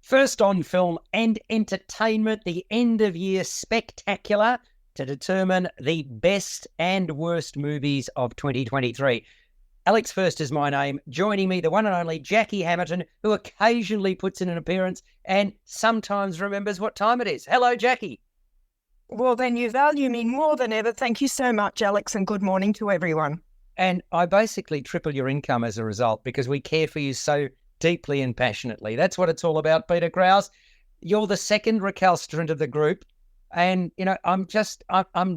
First on Film and Entertainment, the end-of-year spectacular to determine the best and worst movies of 2023. Alex First is my name. Joining me, the one and only Jacqui Hammerton, who occasionally puts in an appearance and sometimes remembers what time it is. Hello, Jacqui. Well, then you value me more than ever. Thank you so much, Alex, and good morning to everyone. And I basically triple your income as a result because we care for you so deeply and passionately. That's what it's all about, Peter Krauss. You're the second recalcitrant of the group. And, you know, I'm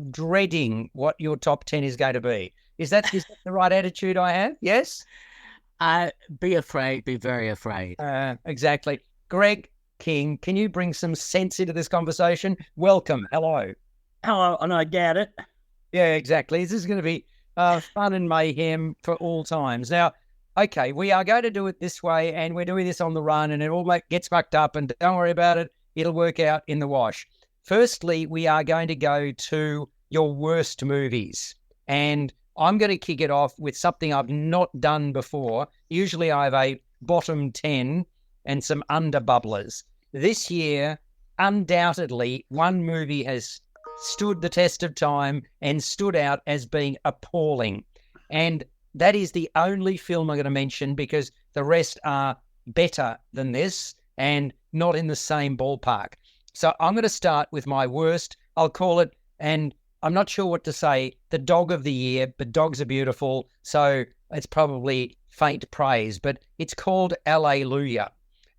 dreading what your top 10 is going to be. Is that the right attitude I have? Yes? Be afraid, be very afraid. Exactly. Greg King, can you bring some sense into this conversation? Welcome. Hello. Hello, and I get it. Yeah, exactly. This is going to be fun and mayhem for all times. Now, okay, we are going to do it this way, and we're doing this on the run, and it all gets mucked up, and don't worry about it. It'll work out in the wash. Firstly, we are going to go to your worst movies, and I'm going to kick it off with something I've not done before. Usually I have a bottom 10 and some under-bubblers. This year, undoubtedly, one movie has stood the test of time and stood out as being appalling. And that is the only film I'm going to mention because the rest are better than this and not in the same ballpark. So I'm going to start with my worst. I'll call it, and I'm not sure what to say, the dog of the year, but dogs are beautiful, so it's probably faint praise, but it's called Loya.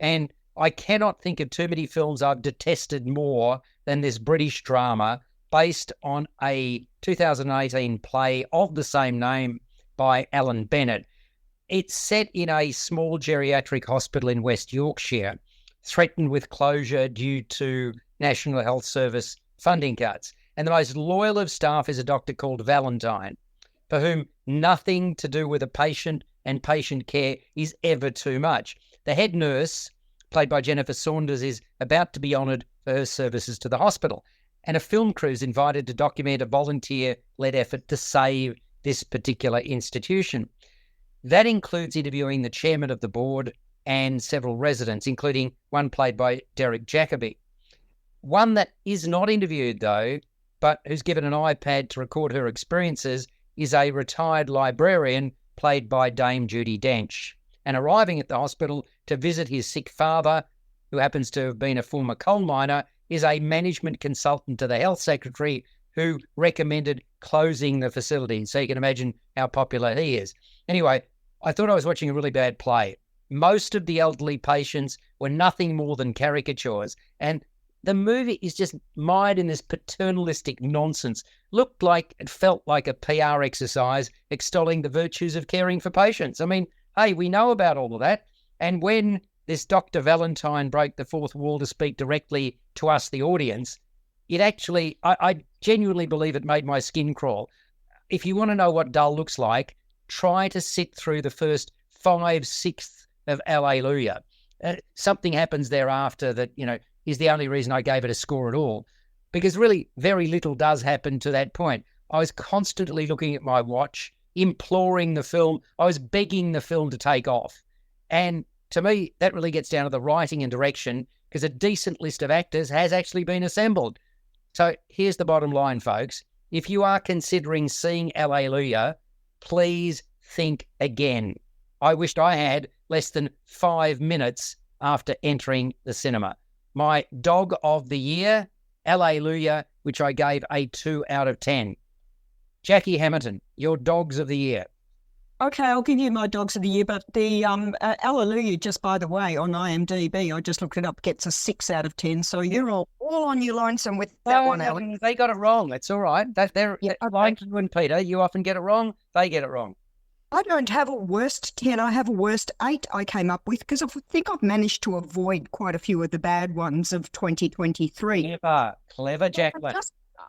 And I cannot think of too many films I've detested more than this British drama based on a 2018 play of the same name by Alan Bennett. It's set in a small geriatric hospital in West Yorkshire, threatened with closure due to National Health Service funding cuts. And the most loyal of staff is a doctor called Valentine, for whom nothing to do with a patient and patient care is ever too much. The head nurse, played by Jennifer Saunders, is about to be honoured for her services to the hospital. And a film crew is invited to document a volunteer-led effort to save this particular institution. That includes interviewing the chairman of the board and several residents, including one played by Derek Jacobi. One that is not interviewed, though, but who's given an iPad to record her experiences, is a retired librarian played by Dame Judi Dench. And arriving at the hospital to visit his sick father, who happens to have been a former coal miner, is a management consultant to the health secretary who recommended closing the facility. So you can imagine how popular he is. Anyway, I thought I was watching a really bad play. Most of the elderly patients were nothing more than caricatures, and the movie is just mired in this paternalistic nonsense. It felt like a PR exercise extolling the virtues of caring for patients. I mean, hey, we know about all of that. And when this Dr. Valentine broke the fourth wall to speak directly to us, the audience, it actually, I genuinely believe it made my skin crawl. If you want to know what dull looks like, try to sit through the first 5/6 of Loya. Something happens thereafter that, is the only reason I gave it a score at all. Because really, very little does happen to that point. I was constantly looking at my watch, imploring the film. I was begging the film to take off. And to me, that really gets down to the writing and direction, because a decent list of actors has actually been assembled. So here's the bottom line, folks. If you are considering seeing Loya, please think again. I wished I had less than 5 minutes after entering the cinema. My dog of the year, Loya, which I gave a 2 out of 10. Jacqui Hammerton, your dogs of the year. Okay, I'll give you my dogs of the year, but the Loya, just by the way, on IMDb, I just looked it up, gets a 6 out of 10. So you're all on your lonesome with that one, Alex. They got it wrong. It's all right. Like you and Peter, you often get it wrong. They get it wrong. I don't have a worst 10. I have a worst 8 I came up with because I think I've managed to avoid quite a few of the bad ones of 2023. Clever, Jacqueline.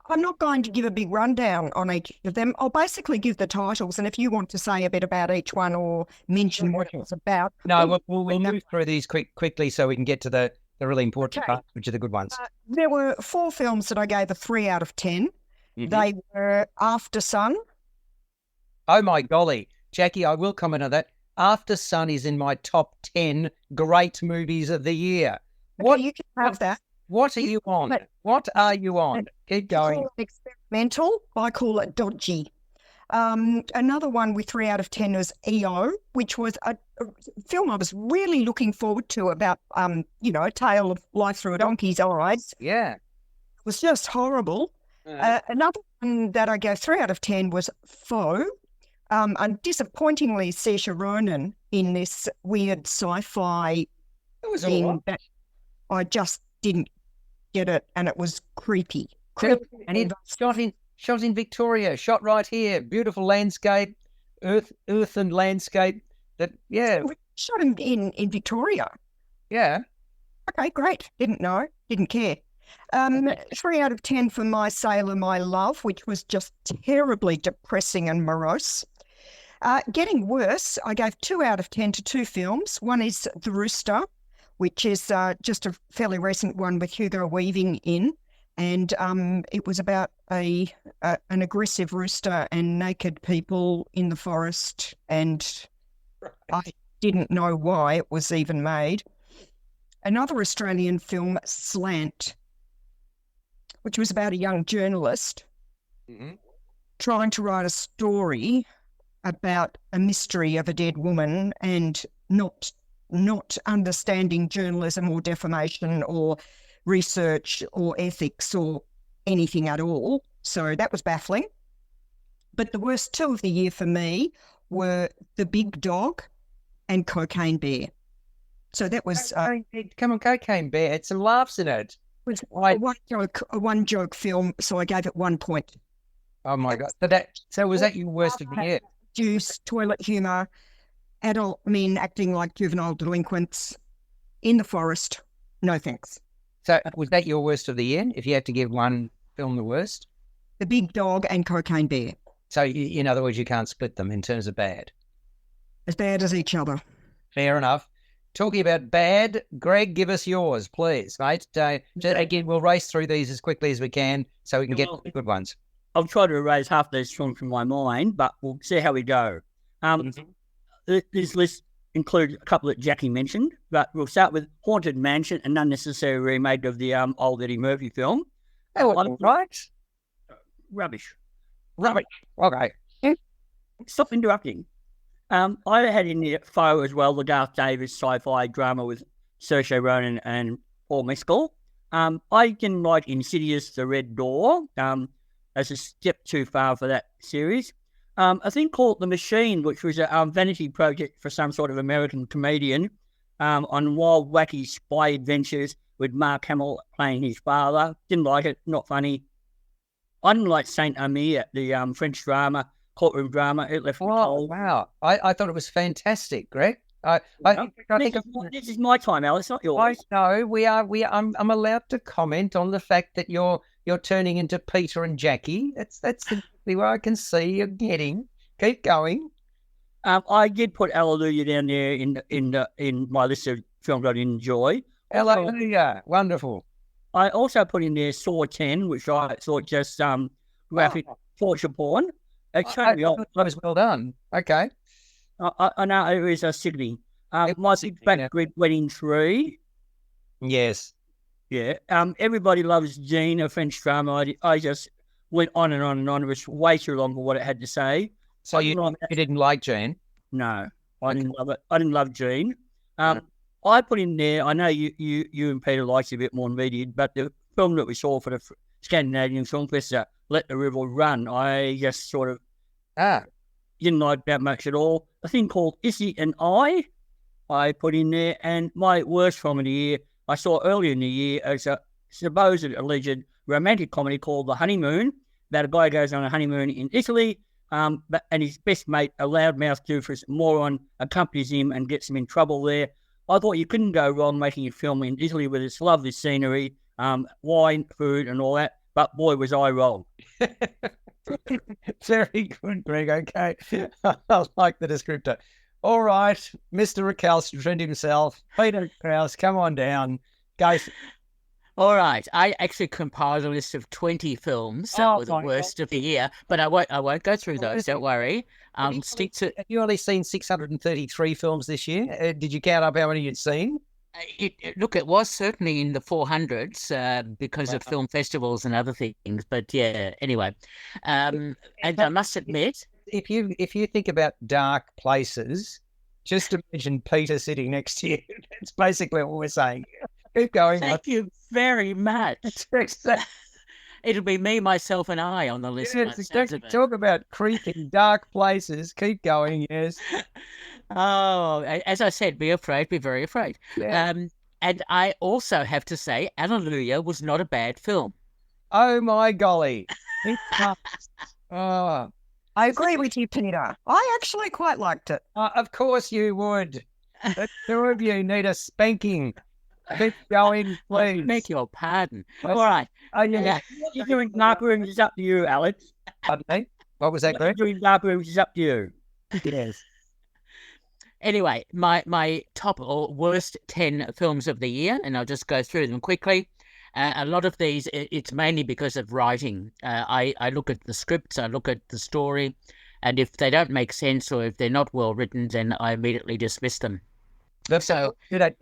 I'm not going to give a big rundown on each of them. I'll basically give the titles, and if you want to say a bit about each one or mention what it's about. No, we'll move through these quickly so we can get to the really important parts, which are the good ones. There were 4 films that I gave a 3 out of 10. Mm-hmm. They were After Sun. Oh, my golly. Jacqui, I will comment on that. After Sun is in my top 10 great movies of the year. What Okay, you can have that. What are you on? But- What are you on? Keep You going. call it experimental. I call it dodgy. Another one with 3 out of 10 was EO, which was a film I was really looking forward to about, a tale of life through a donkey's eyes. Yeah. It was just horrible. Another one that I gave 3 out of 10 was Foe. And disappointingly, Saoirse Ronan in this weird sci-fi It was all thing right. that I just didn't get it, and it was creepy. And it's shot in Victoria, shot right here. Beautiful landscape, earthen landscape. We shot him in Victoria. Yeah. Okay, great. Didn't know, didn't care. 3 out of 10 for My Sailor, My Love, which was just terribly depressing and morose. Getting worse, I gave 2 out of 10 to 2 films. One is The Rooster, which is just a fairly recent one with Hugo Weaving in. And it was about an aggressive rooster and naked people in the forest. And I didn't know why it was even made. Another Australian film, Slant, which was about a young journalist trying to write a story about a mystery of a dead woman and not understanding journalism or defamation or research or ethics or anything at all. So that was baffling. But the worst 2 of the year for me were The Big Dog and Cocaine Bear. So that was Come on, Cocaine Bear. Had some laughs in it. a one joke film, so I gave it 1 point. Oh my God. So was that your worst of the year? Juice, toilet humour, adult men acting like juvenile delinquents in the forest. No thanks. So was that your worst of the year? If you had to give one film the worst? The Big Dog and Cocaine Bear. So in other words, you can't split them in terms of bad. As bad as each other. Fair enough. Talking about bad, Greg, give us yours, please, mate. Again, we'll race through these as quickly as we can so we can get the good ones. I'll try to erase half these films from my mind, but we'll see how we go. This list includes a couple that Jacqui mentioned, but we'll start with Haunted Mansion, an unnecessary remake of the old Eddie Murphy film. Right? Rubbish. Okay. Stop interrupting. I had in the Foe as well, the Garth Davis sci-fi drama with Saoirse Ronan and Paul Mescal. I didn't like Insidious, The Red Door, as a step too far for that series. A thing called The Machine, which was a vanity project for some sort of American comedian on wild, wacky spy adventures with Mark Hamill playing his father. Didn't like it, not funny. I didn't like Saint Amir, the French drama, courtroom drama. It left me cold. Wow. I thought it was fantastic, Greg. This is my time, Alice, not yours. I know I'm allowed to comment on the fact that you're turning into Peter and Jacqui. That's exactly where I can see you're getting. Keep going. I did put Hallelujah down there in my list of films I didn't enjoy. Hallelujah, wonderful. I also put in there Saw 10, which I thought just graphic torture porn. It showed me off. That was well done. Okay. I know it was a sickening. My Big Fat Greek Wedding 3. Yes. Yeah. Everybody Loves Jean, a French drama. I just went on and on and on. It was way too long for what it had to say. So you didn't like Jean? No, I didn't love it. I didn't love Jean. I put in there, I know you and Peter liked it a bit more than we did, but the film that we saw for the Scandinavian Film Festival, Let the River Run, I just sort of didn't like that much at all. A thing called Issy and I put in there, and my worst film of the year, I saw earlier in the year as a supposed alleged romantic comedy called The Honeymoon, that a guy goes on a honeymoon in Italy, and his best mate, a loudmouth doofus moron, accompanies him and gets him in trouble there. I thought you couldn't go wrong making a film in Italy with its lovely scenery, wine, food, and all that. But boy, was I wrong. Very good, Greg. Okay. I like the descriptor. All right, Mr. Recalcitrant himself, Peter Krauss, come on down. Go. All right. I actually compiled a list of 20 films that were the worst of the year, but I won't go through those. Don't worry. Have you only seen 633 films this year? Did you count up how many you'd seen? Look, it was certainly in the 400s because of Wow. film festivals and other things. But yeah, anyway, and I must admit, If you think about dark places, just imagine Peter sitting next to you. That's basically what we're saying. Keep going. thank you very much. It'll be me, myself, and I on the list. Yes, exactly. Talk about creepy dark places. Keep going. Yes. Oh, as I said, be afraid, be very afraid. Yeah. And I also have to say, Alleluia was not a bad film. Oh my golly. Oh, I agree with you, Peter. I actually quite liked it. of course you would. The two of you need a spanking. Keep going, please. Beg your pardon. Yes. All right. Oh, yeah. Yeah. What you're doing dark rooms is up to you, Alex. Pardon me? What was that, What you're Greg? doing dark rooms is up to you. Yes. Anyway, my top or worst 10 films of the year, and I'll just go through them quickly. A lot of these, it's mainly because of writing. I look at the scripts, I look at the story, and if they don't make sense or if they're not well written, then I immediately dismiss them. So,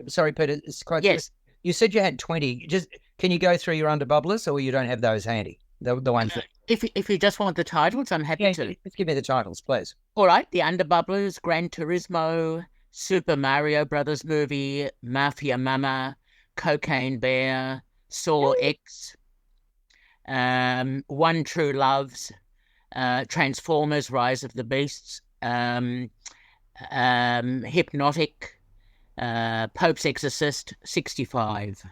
Sorry, Peter. It's quite. yes, You said you had 20. Just can you go through your underbubblers, or you don't have those handy? The ones that. if you just want the titles, I'm happy to. Just give me the titles, please. All right, The Underbubblers, Gran Turismo, Super Mario Brothers movie, Mafia Mama, Cocaine Bear, Saw X, One True Loves, Transformers, Rise of the Beasts, Hypnotic, Pope's Exorcist, 65.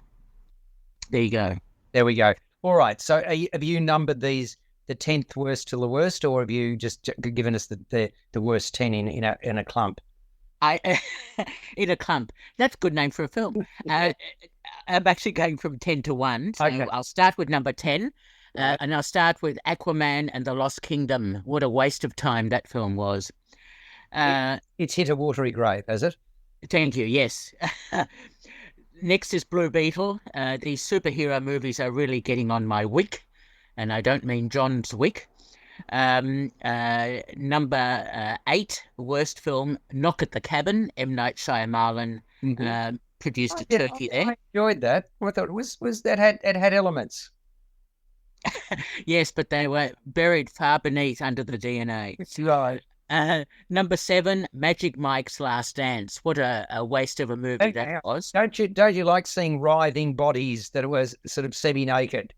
There you go. There we go. All right. So have you numbered these the 10th worst to the worst, or have you just given us the worst 10 in a clump? In a clump. That's a good name for a film. I'm actually going from 10 to 1. So Okay. I'll start with number 10. Right. And I'll start with Aquaman and the Lost Kingdom. What a waste of time that film was. It's hit a watery grave, has it? Thank you. Yes. Next is Blue Beetle. These superhero movies are really getting on my wick, and I don't mean John's wick. Number 8, worst film, Knock at the Cabin. M. Night Shyamalan produced a turkey there. I enjoyed that. I thought it had elements. Yes, but they were buried far beneath under the DNA. Right. Number 7, Magic Mike's Last Dance. What a waste of a movie that was. Don't you like seeing writhing bodies that was sort of semi-naked?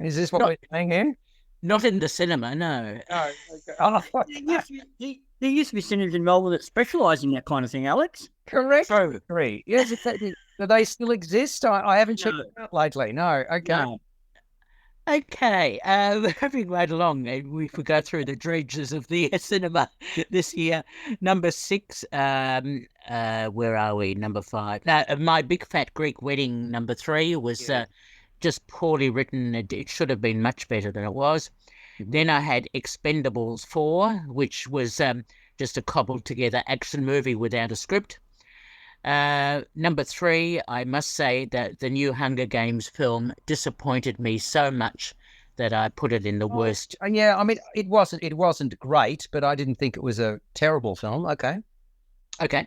Is this what we're saying here? Not in the cinema, no. No. Oh, There used to be cinemas in Melbourne that specialise in that kind of thing, Alex. correct. True. Agree. Yes, do they still exist? I haven't checked them out lately. No. Okay. No. Okay, moving right along, if we go through the dredges of the cinema this year. Number 6, where are we? Number 5. Now, My Big Fat Greek Wedding, number 3, was just poorly written. It should have been much better than it was. Then I had Expendables 4, which was just a cobbled together action movie without a script. Number 3, I must say that the new Hunger Games film disappointed me so much that I put it in the worst. Yeah, I mean, it wasn't great, but I didn't think it was a terrible film. Okay. Okay.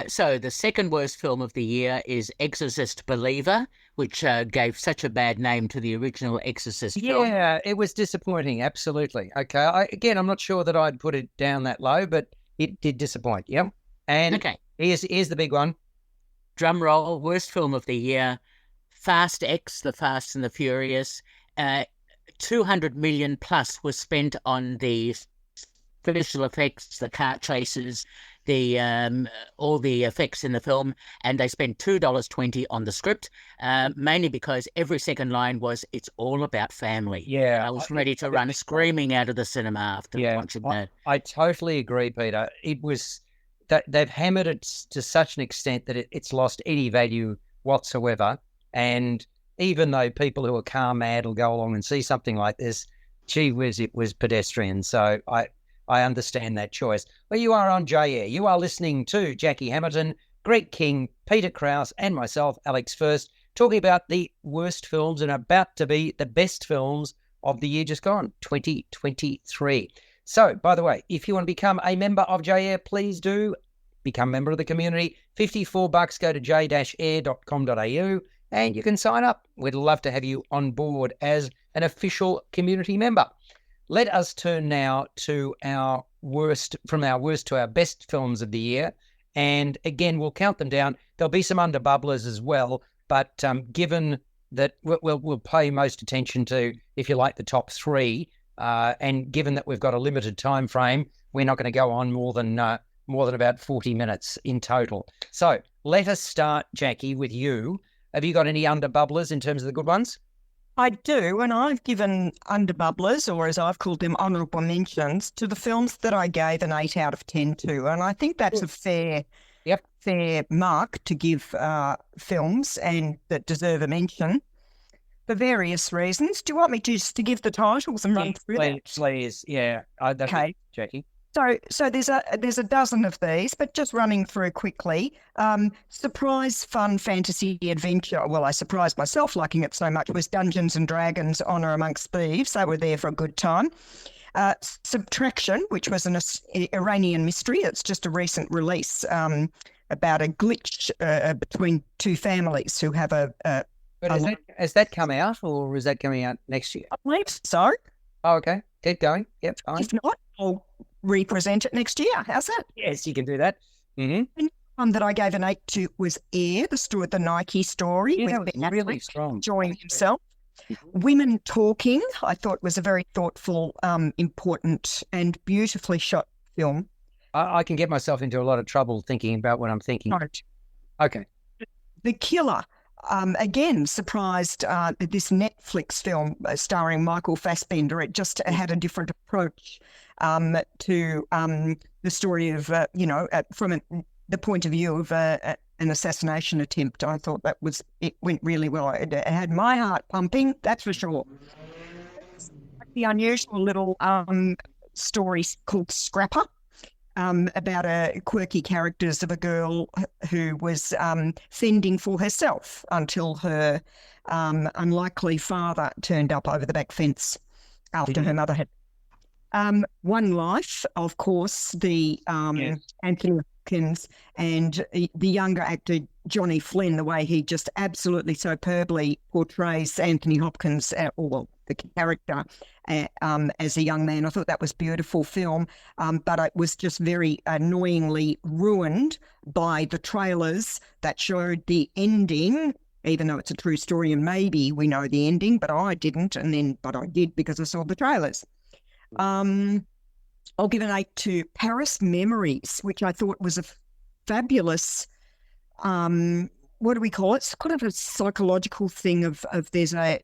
So the second worst film of the year is Exorcist Believer, which gave such a bad name to the original Exorcist film. Yeah, it was disappointing. Absolutely. Okay. I'm not sure that I'd put it down that low, but it did disappoint. Yep. And Okay. here's the big one. Drum roll, worst film of the year, Fast X, The Fast and the Furious. 200 million plus was spent on the special effects, the car chases, the all the effects in the film, and they spent $2.20 on the script, mainly because every second line was, "It's all about family." Yeah. I was ready to run screaming out of the cinema after watching that. I totally agree, Peter. It was that they've hammered it to such an extent that it's lost any value whatsoever. And even though people who are car mad will go along and see something like this, gee whiz, it was pedestrian. So I understand that choice. Well, you are on J-Air. You are listening to Jacqui Hammerton, Greg King, Peter Krauss, and myself, Alex First, talking about the worst films and about to be the best films of the year just gone, 2023. So, by the way, if you want to become a member of J-Air, please do become a member of the community. $54, go to j-air.com.au and you can sign up. We'd love to have you on board as an official community member. Let us turn now to our worst to our best films of the year. And again, we'll count them down. There'll be some under-bubblers as well, but given that we'll pay most attention to, if you like, the top three, and given that we've got a limited time frame, we're not going to go on more than about 40 minutes in total. So let us start, Jacqui, with you. Have you got any under-bubblers in terms of the good ones? I do, and I've given under-bubblers, or as I've called them, honourable mentions, to the films that I gave an 8 out of 10 to, and I think that's a fair mark to give films and that deserve a mention for various reasons. Do you want me just to give the titles and run through them? Please, yeah. Okay, Jacqui. So there's a dozen of these, but just running through quickly. Surprise, fun, fantasy, adventure. Well, I surprised myself liking it so much. Was Dungeons and Dragons: Honor Amongst Thieves. They were there for a good time. Subtraction, which was an Iranian mystery. It's just a recent release about a glitch between two families who have has that come out, or is that coming out next year? I believe so. Oh, okay. Keep going. Yep. Fine. If not, I'll represent it next year. How's that? Yes, you can do that. Mm-hmm. And one that I gave an 8 to was Air, the Nike story. Yeah, with Ben really Affleck strong. Enjoying himself. Women Talking, I thought was a very thoughtful, important and beautifully shot film. I can get myself into a lot of trouble thinking about what I'm thinking. Right. Okay. The Killer. Again, surprised that this Netflix film starring Michael Fassbender, it just had a different approach to the story of, from the point of view of an assassination attempt. I thought it went really well. It had my heart pumping, that's for sure. The unusual little story called Scrapper. About quirky characters of a girl who was fending for herself until her unlikely father turned up over the back fence after her mother had. One Life, of course, the Anthony Hopkins and the younger actor Johnny Flynn, the way he just absolutely superbly portrays Anthony Hopkins, the character, as a young man. I thought that was a beautiful film, but it was just very annoyingly ruined by the trailers that showed the ending, even though it's a true story and maybe we know the ending, but I didn't, but I did because I saw the trailers. I'll give an 8 to Paris Memories, which I thought was a fabulous, what do we call it? It's kind of a psychological thing of there's a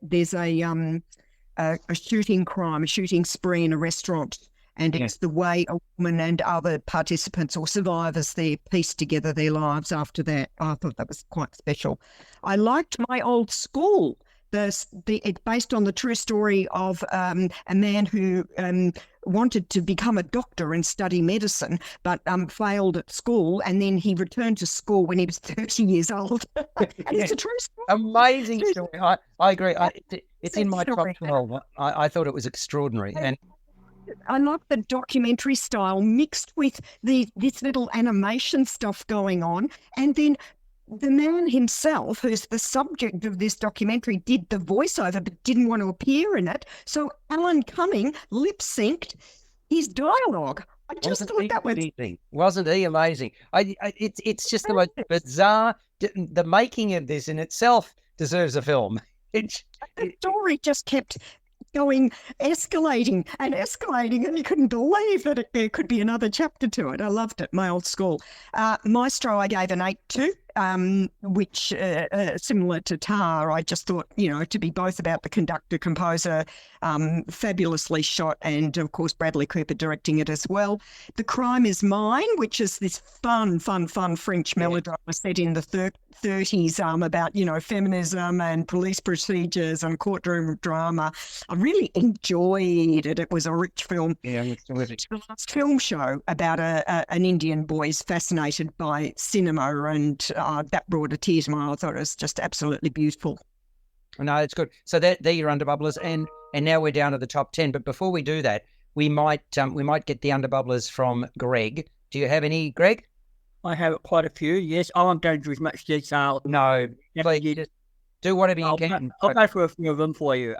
shooting crime, a shooting spree in a restaurant, and it's the way a woman and other participants or survivors there piece together their lives after that. I thought that was quite special. I liked My Old School. It's based on the true story of a man who wanted to become a doctor and study medicine, but failed at school, and then he returned to school when he was 30 years old. And it's a true story. Amazing story. I agree. It's in my top 12. I thought it was extraordinary. And I like the documentary style mixed with this little animation stuff going on, and then the man himself, who's the subject of this documentary, did the voiceover but didn't want to appear in it. So Alan Cumming lip-synced his dialogue. I just thought that was... Wasn't he amazing? It's just the most bizarre... The making of this in itself deserves a film. The story just kept escalating, and you couldn't believe that there could be another chapter to it. I loved it. My Old School. Maestro, I gave an 8 to, which similar to Tar, I just thought, to be both about the conductor, composer, fabulously shot, and of course Bradley Cooper directing it as well. The Crime Is Mine, which is this fun French melodrama set in the 30s about, feminism and police procedures and courtroom drama. I really enjoyed it. It was a rich film. Yeah, it's terrific. The last film show about an Indian boy is fascinated by cinema, and that brought a tear to my eye. I thought it was just absolutely beautiful. No, it's good. So they're your underbubblers, and now we're down to the top 10. But before we do that, we might get the underbubblers from Greg. Do you have any, Greg? I have quite a few. Yes, I won't go into as much detail. No, please just do whatever you can. I'll go through a few of them for you.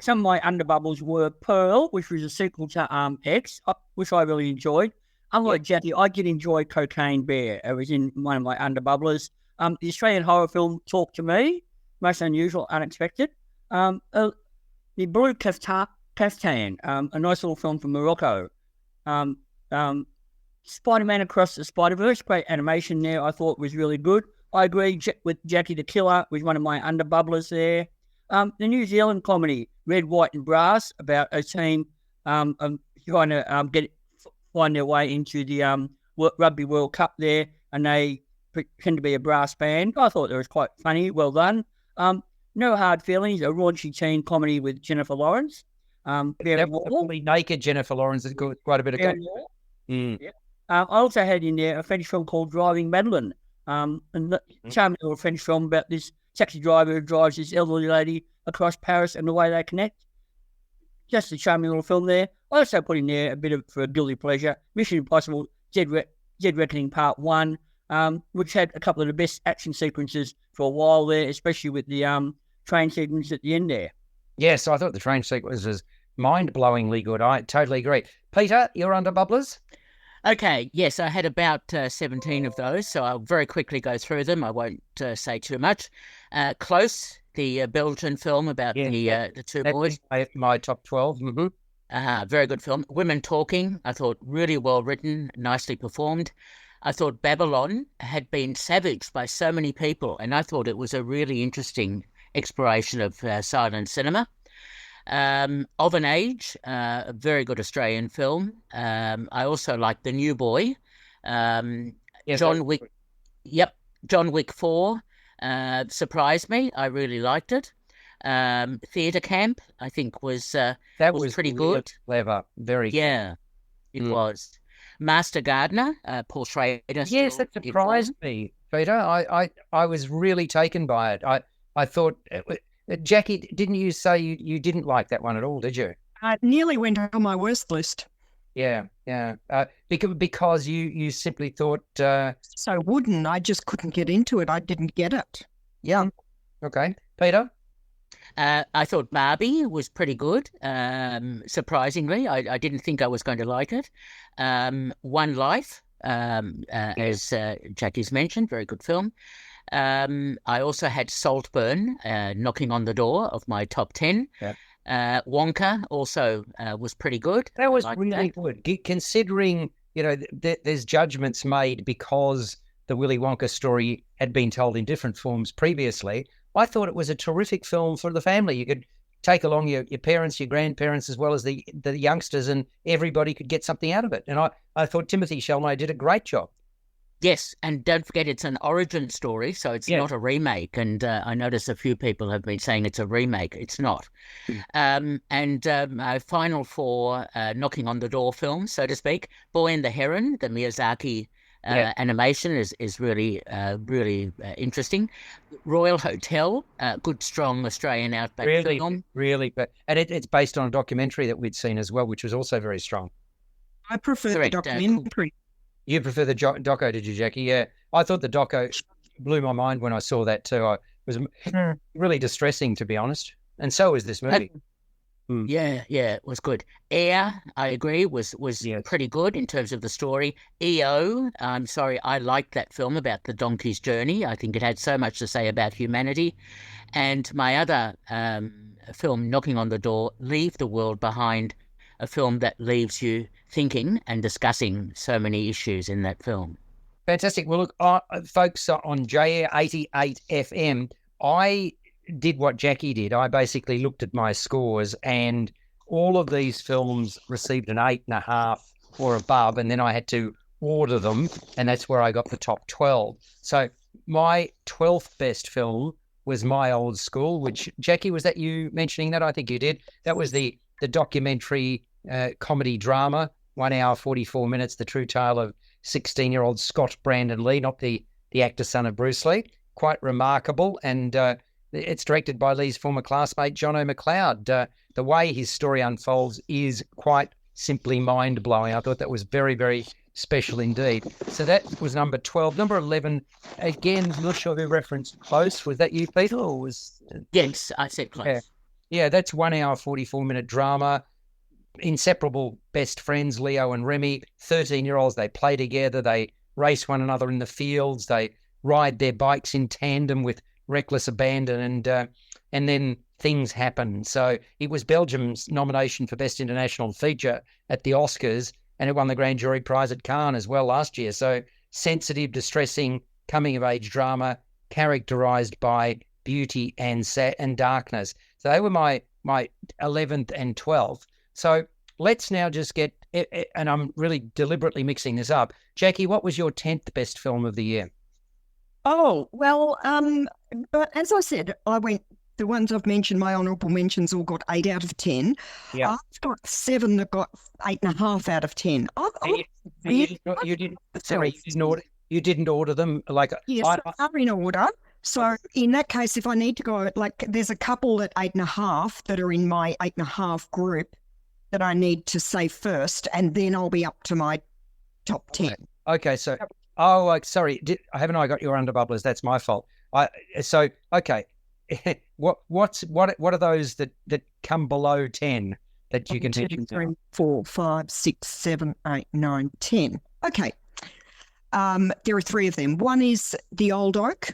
Some of my underbubbles were Pearl, which was a sequel to X, which I really enjoyed. Unlike Jacqui, I did enjoy Cocaine Bear. It was in one of my underbubblers. The Australian horror film Talk to Me, most unusual, unexpected. The Blue Kaftan, a nice little film from Morocco. Spider-Man Across the Spider-Verse, great animation there, I thought was really good. I agree with Jacqui the Killer, was one of my underbubblers there. The New Zealand comedy, Red, White and Brass, about a team trying to find their way into the Rugby World Cup there, and they pretend to be a brass band. I thought it was quite funny, well done. No Hard Feelings, a raunchy teen comedy with Jennifer Lawrence. Fully naked Jennifer Lawrence has got quite a bit of Yeah. I also had in there a French film called Driving Madeline, a charming little French film about this taxi driver who drives this elderly lady across Paris and the way they connect. Just a charming little film there. I also put in there a bit of for a guilty pleasure, Mission Impossible, Dead Reckoning Part 1, which had a couple of the best action sequences for a while there, especially with the train sequence at the end there. Yes, I thought the train sequence was mind-blowingly good. I totally agree. Peter, you're under bubblers? Okay, yes, I had about 17 of those, so I'll very quickly go through them. I won't say too much. Close, the Belgian film about the two boys. My top 12. Mm-hmm. Very good film. Women Talking, I thought really well written, nicely performed. I thought Babylon had been savaged by so many people, and I thought it was a really interesting exploration of silent cinema. Of an Age, a very good Australian film. I also like The New Boy. John Wick. Yep, John Wick 4 surprised me. I really liked it. Theatre Camp, I think was pretty good. Clever, very. Yeah, it was. Master Gardener, Paul Schrader. Yes, that surprised me, Peter. I was really taken by it. I thought. Jacqui, didn't you say you didn't like that one at all, did you? It nearly went on my worst list. Yeah. Because you simply thought... So wooden, I just couldn't get into it. I didn't get it. Yeah. Okay. Peter? I thought Barbie was pretty good, surprisingly. I didn't think I was going to like it. One Life, as Jacqui's mentioned, very good film. I also had Saltburn knocking on the door of my top 10. Yeah. Wonka also was pretty good. That was really good, considering, there's judgments made because the Willy Wonka story had been told in different forms previously. I thought it was a terrific film for the family. You could take along your parents, your grandparents, as well as the youngsters, and everybody could get something out of it. And I thought Timothy Chalamet did a great job. Yes, and don't forget it's an origin story, so it's not a remake. And I notice a few people have been saying it's a remake. It's not. My final four knocking on the door films, so to speak. Boy and the Heron, the Miyazaki animation is really interesting. Royal Hotel, good, strong Australian outback film. Really, and it's based on a documentary that we'd seen as well, which was also very strong. I prefer the documentary. You prefer the doco, did you, Jacqui? Yeah. I thought the doco blew my mind when I saw that too. It was really distressing, to be honest. And so was this movie. Yeah, it was good. Air, I agree, was pretty good in terms of the story. EO, I'm sorry, I liked that film about the donkey's journey. I think it had so much to say about humanity. And my other film, Knocking on the Door, Leave the World Behind, a film that leaves you thinking and discussing so many issues in that film. Fantastic. Well, look, folks, on J88 FM, I did what Jacqui did. I basically looked at my scores, and all of these films received an 8.5 or above, and then I had to order them, and that's where I got the top 12. So my 12th best film was My Old School, which, Jacqui, was that you mentioning that? I think you did. That was the documentary comedy drama, 1 hour, 44 minutes, the true tale of 16-year-old Scott Brandon Lee, not the actor son of Bruce Lee. Quite remarkable. And it's directed by Lee's former classmate, John O'Macleod. The way his story unfolds is quite simply mind-blowing. I thought that was very, very special indeed. So that was number 12. Number 11, again, I'm not sure who referenced Close. Was that you, Peter, or was... Yes, I said Close. Yeah, that's 1 hour, 44-minute drama. Inseparable best friends, Leo and Remy, 13-year-olds. They play together. They race one another in the fields. They ride their bikes in tandem with reckless abandon, and then things happen. So it was Belgium's nomination for Best International Feature at the Oscars, and it won the Grand Jury Prize at Cannes as well last year. So sensitive, distressing, coming-of-age drama characterized by beauty and darkness. So they were my 11th and 12th. So let's now just get, and I'm really deliberately mixing this up. Jacqui, what was your 10th best film of the year? Oh, well, but as I said, the ones I've mentioned, my honourable mentions, all got 8 out of 10. Yeah. I've got 7 that got 8.5 out of 10. You didn't order them like... Yes, I'm in order. So in that case, if I need to go, like there's a couple at 8.5 that are in my 8.5 group that I need to say first, and then I'll be up to my top 10. Okay, so... sorry. Haven't I got your underbubblers? That's my fault. Okay. What are those that come below 10 that you can mention? 2, 3, 4, 5, 6, 7, 8, 9, 10. Okay. There are 3 of them. One is The Old Oak,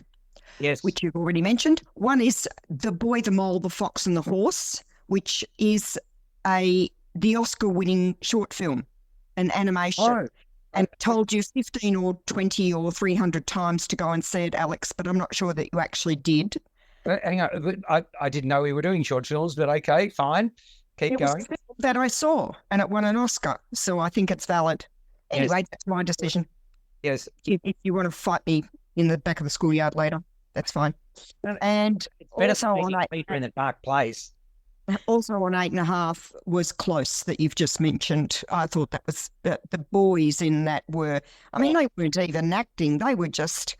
yes, which you've already mentioned. One is The Boy, the Mole, the Fox and the Horse, which is the Oscar-winning short film, an animation. Oh. And told you 15 or 20 or 300 times to go and see it, Alex, but I'm not sure that you actually did. Hang on, I didn't know we were doing short films, but okay, fine. Keep going. Was the film that I saw, and it won an Oscar, so I think it's valid. Anyway, That's my decision. Yes. If you want to fight me in the back of the schoolyard later, that's fine. And it's better also on Peter in a dark place. Also on 8.5 was Close that you've just mentioned. I thought that was the boys in that were, I mean, they weren't even acting. They were just,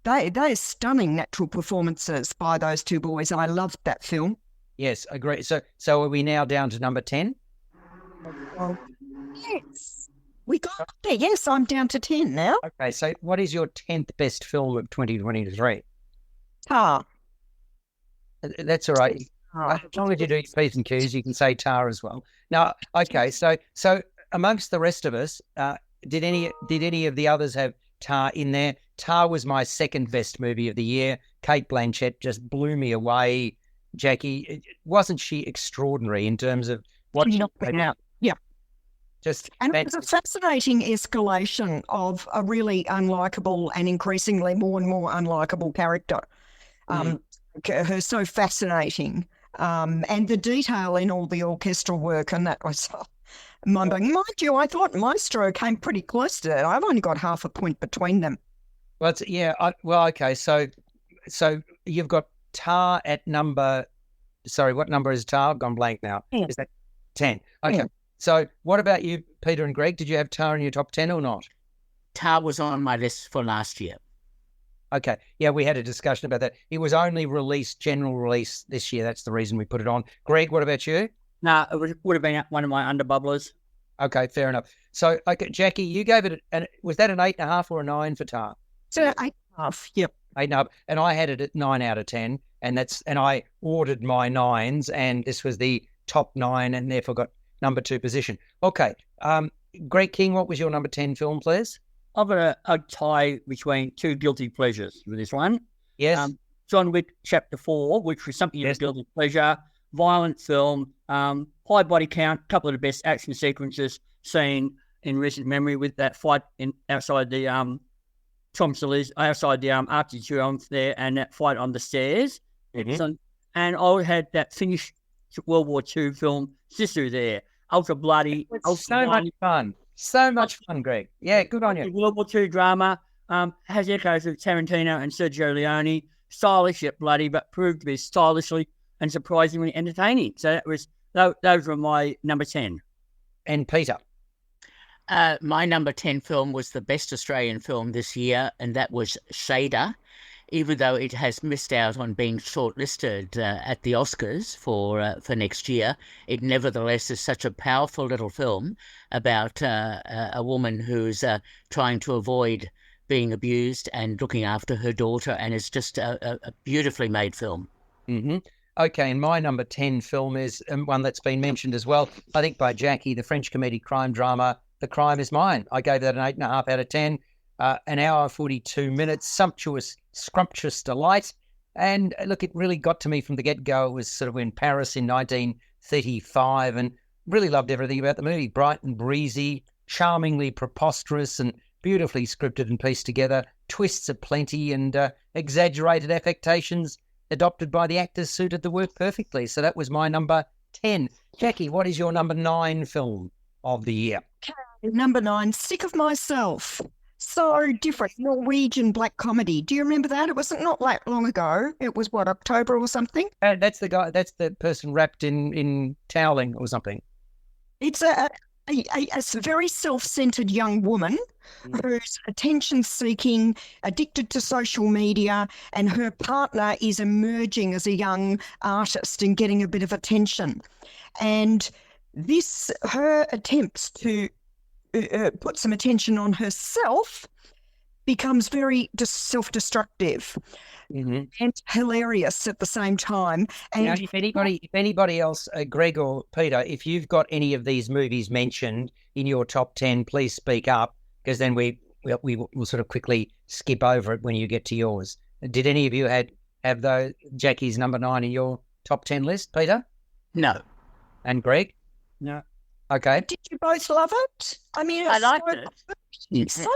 they're stunning natural performances by those 2 boys. I loved that film. Yes, agree. So are we now down to number 10? Well, yes, we got there. Yes, I'm down to 10 now. Okay, so what is your 10th best film of 2023? Tar. That's all right. As long as you do your P's and Q's, you can say Tar as well. Now, okay, so amongst the rest of us, did any of the others have Tar in there? Tar was my second best movie of the year. Cate Blanchett just blew me away. Jacqui, wasn't she extraordinary in terms of what she played out? Yeah. And it was a fascinating escalation of a really unlikable and increasingly more and more unlikable character. Her so fascinating. And the detail in all the orchestral work, and that was mind-blowing. Mind you, I thought Maestro came pretty close to that. I've only got half a point between them. Well, okay. So you've got Tar at number. Sorry, what number is Tar? I've gone blank now. 10. Is that 10? Okay. 10. So what about you, Peter and Greg? Did you have Tar in your top 10 or not? Tar was on my list for last year. Okay. Yeah, we had a discussion about that. It was only general release this year. That's the reason we put it on. Greg, what about you? No, it would have been one of my underbubblers. Okay, fair enough. So, okay, Jacqui, you gave it, and was that an 8.5 or a 9 for Tar? So 8.5, yep. 8.5, and I had it at 9 out of 10, and I ordered my 9s, and this was the top 9, and therefore got number 2 position. Okay, Greg King, what was your number 10 film, please? I've got a tie between 2 guilty pleasures with this one. Yes. John Wick Chapter 4, which was something of a guilty pleasure, violent film, high body count, couple of the best action sequences seen in recent memory with that fight outside the outside the Arc de Triomphe there, and that fight on the stairs. Mm-hmm. So, and I had that Finnish World War II film Sisu there, ultra bloody. So much fun. So much fun, Greg. Yeah, good on you. World War II drama has echoes of Tarantino and Sergio Leone. Stylish yet bloody, but proved to be stylishly and surprisingly entertaining. So those were my number 10. And Peter? My number 10 film was the best Australian film this year, and that was Shader. even though it has missed out on being shortlisted at the Oscars for next year, it nevertheless is such a powerful little film about a woman who's trying to avoid being abused and looking after her daughter, and it's just a beautifully made film. Mm-hmm. Okay, and my number 10 film is one that's been mentioned as well, I think by Jacqui, the French comedy crime drama, The Crime Is Mine. I gave that an 8.5 out of 10. An hour, 42 minutes, sumptuous, scrumptious delight. And look, it really got to me from the get-go. It was sort of in Paris in 1935 and really loved everything about the movie. Bright and breezy, charmingly preposterous and beautifully scripted and pieced together. Twists aplenty and exaggerated affectations adopted by the actors suited the work perfectly. So that was my number 10. Jacqui, what is your number 9 film of the year? Number 9, Sick of Myself. So different, Norwegian black comedy. Do you remember that? It wasn't not that long ago. It was what, October or something? That's the guy. That's the person wrapped in toweling or something. It's a very self-centered young woman who's attention-seeking, addicted to social media, and her partner is emerging as a young artist and getting a bit of attention. And her attempts to put some attention on herself becomes very self-destructive and hilarious at the same time. And now, if anybody else, Greg or Peter, if you've got any of these movies mentioned in your top 10, please speak up, because then we will sort of quickly skip over it when you get to yours. Did any of you have Jacqui's number 9 in your top 10 list, Peter? No. And Greg? No. Okay. Did you both love it? I mean, I liked it. It's so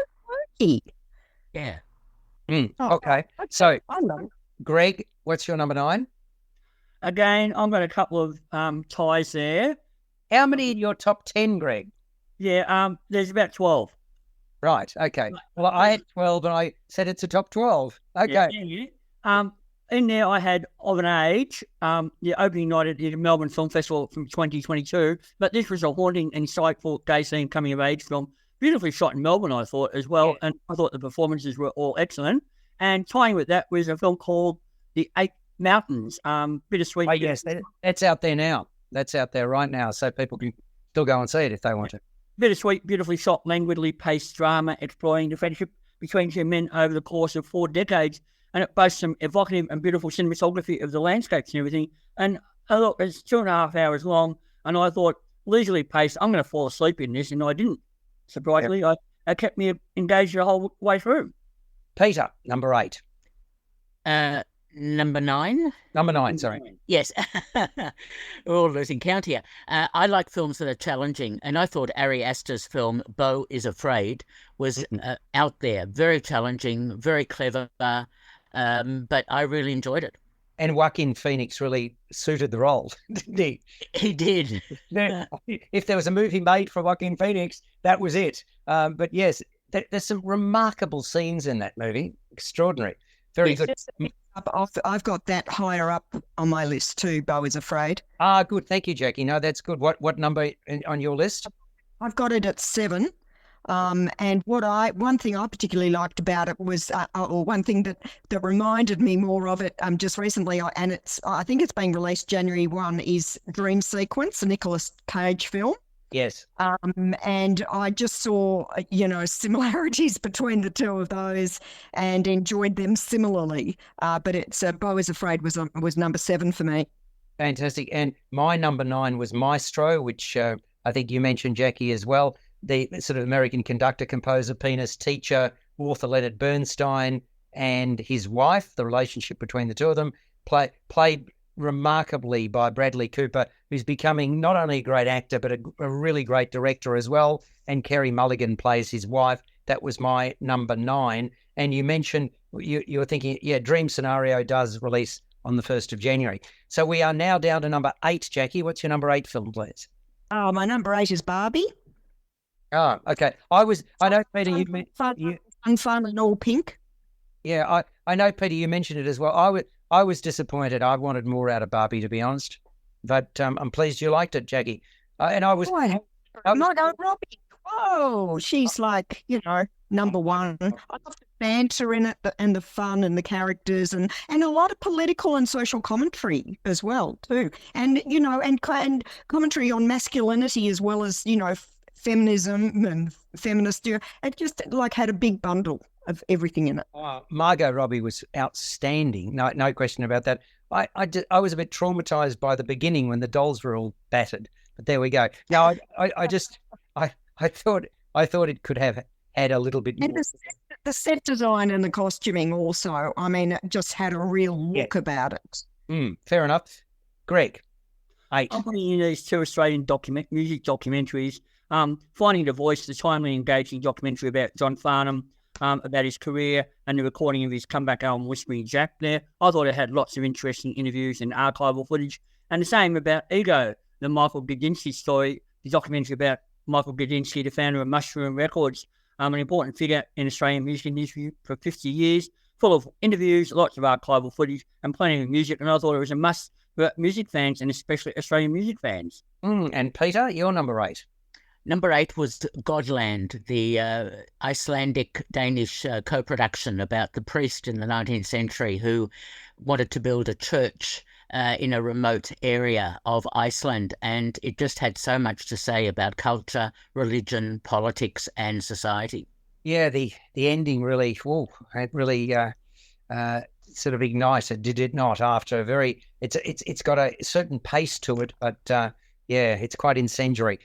quirky. Yeah. Okay. So, Greg, what's your number 9? Again, I've got a couple of ties there. How many in your top 10, Greg? Yeah, there's about 12. Right. Okay. Well, I had 12 and I said it's a top 12. Okay. Yeah. In there, I had Of an Age, the opening night at the Melbourne Film Festival from 2022. But this was a haunting, insightful gay scene coming of age film. Beautifully shot in Melbourne, I thought, as well. Yeah. And I thought the performances were all excellent. And tying with that was a film called The Eight Mountains, Bittersweet. Oh, yes, that's out there now. That's out there right now. So people can still go and see it if they want to. Bittersweet, beautifully shot, languidly paced drama exploring the friendship between two men over the course of 4 decades. And it boasts some evocative and beautiful cinematography of the landscapes and everything. And I thought it's 2.5 hours long, and I thought, leisurely paced, I'm going to fall asleep in this, and I didn't. Surprisingly, it kept me engaged the whole way through. Peter, number 8. Number 9? Number 9, sorry. Yes. We're all losing count here. I like films that are challenging, and I thought Ari Aster's film, Beau is Afraid, was out there, very challenging, very clever, but I really enjoyed it. And Joaquin Phoenix really suited the role, didn't he? He did. If there was a movie made for Joaquin Phoenix, that was it. But yes, there's some remarkable scenes in that movie. Extraordinary. Very good. I've got that higher up on my list too, Beau is Afraid. Ah, good. Thank you, Jacqui. No, that's good. What number on your list? I've got it at 7. And one thing I particularly liked about it was, or one thing that reminded me more of it just recently, and I think it's being released January 1, is Dream Sequence, a Nicolas Cage film. Yes. And I just saw, similarities between the two of those and enjoyed them similarly. But it's Beau is Afraid was number 7 for me. Fantastic. And my number 9 was Maestro, which I think you mentioned, Jacqui, as well. The sort of American conductor, composer, pianist, teacher, author Leonard Bernstein and his wife, the relationship between the two of them, played remarkably by Bradley Cooper, who's becoming not only a great actor, but a really great director as well. And Kerry Mulligan plays his wife. That was my number 9. And you mentioned, you were thinking, Dream Scenario does release on the 1st of January. So we are now down to number 8, Jacqui. What's your number 8 film, please? Oh, my number 8 is Barbie. Oh, okay. I know, Peter, fun and all pink. Yeah, I know, Peter, you mentioned it as well. I was disappointed. I wanted more out of Barbie, to be honest. But I'm pleased you liked it, Jacqui. And I was... Margot Robbie. Whoa, she's like, number 1. banter in it and the fun and the characters and a lot of political and social commentary as well too. And, and commentary on masculinity as well as, feminism and feminist. It just like had a big bundle of everything in it. Margot Robbie was outstanding. No question about that. I was a bit traumatized by the beginning when the dolls were all battered, but there we go. No, I thought it could have had a little bit and more. The set design and the costuming also. I mean, it just had a real look about it. Fair enough. Greg, 8. I'm putting in these 2 Australian music documentaries. Finding the Voice, the timely, engaging documentary about John Farnham, about his career and the recording of his comeback album, Whispering Jack there. I thought it had lots of interesting interviews and archival footage. And the same about Ego, the Michael Gudinski story, the documentary about Michael Gudinski, the founder of Mushroom Records, an important figure in Australian music industry for 50 years, full of interviews, lots of archival footage, and plenty of music. And I thought it was a must for music fans, and especially Australian music fans. And Peter, you're number 8. Number 8 was Godland, the Icelandic-Danish co-production about the priest in the 19th century who wanted to build a church in a remote area of Iceland, and it just had so much to say about culture, religion, politics, and society. Yeah, the ending really, it really sort of ignited, did it not? After a very, it's got a certain pace to it, but it's quite incendiary.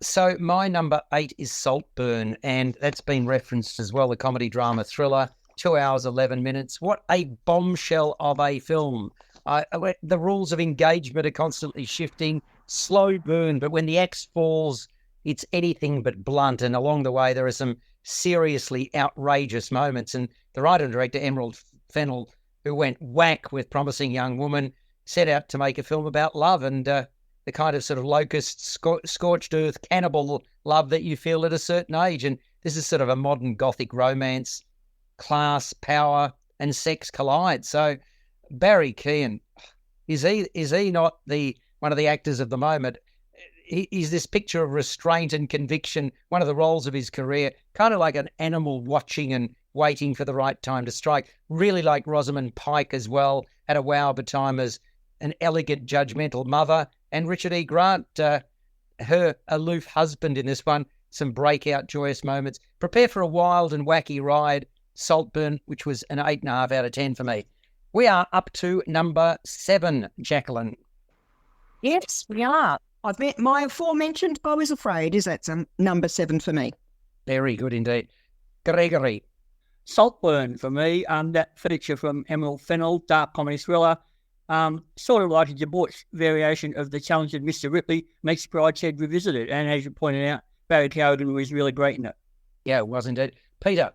So my number 8 is Saltburn, and that's been referenced as well, the comedy drama thriller, 2 hours, 11 minutes. What a bombshell of a film. The rules of engagement are constantly shifting, slow burn, but when the axe falls, it's anything but blunt. And along the way, there are some seriously outrageous moments. And the writer and director, Emerald Fennell, who went whack with Promising Young Woman, set out to make a film about love and the kind of sort of locust, scorched earth, cannibal love that you feel at a certain age. And this is sort of a modern Gothic romance. Class, power, and sex collide. So Barry Keoghan, is he not one of the actors of the moment? He's this picture of restraint and conviction, one of the roles of his career, kind of like an animal watching and waiting for the right time to strike. Really like Rosamund Pike as well, had a wow of a time as an elegant, judgmental mother. And Richard E. Grant, her aloof husband in this one, some breakout joyous moments. Prepare for a wild and wacky ride, Saltburn, which was an 8.5 out of 10 for me. We are up to number 7, Jacqueline. Yes, we are. I've met my aforementioned I Was Afraid is at number 7 for me. Very good indeed. Gregory. Saltburn for me, that feature from Emerald Fennell, dark comedy thriller. Sort of like a debauched variation of The Challenge of Mr. Ripley, makes Brideshead Revisited. And as you pointed out, Barry Keoghan was really great in it. Yeah, it was indeed. Peter.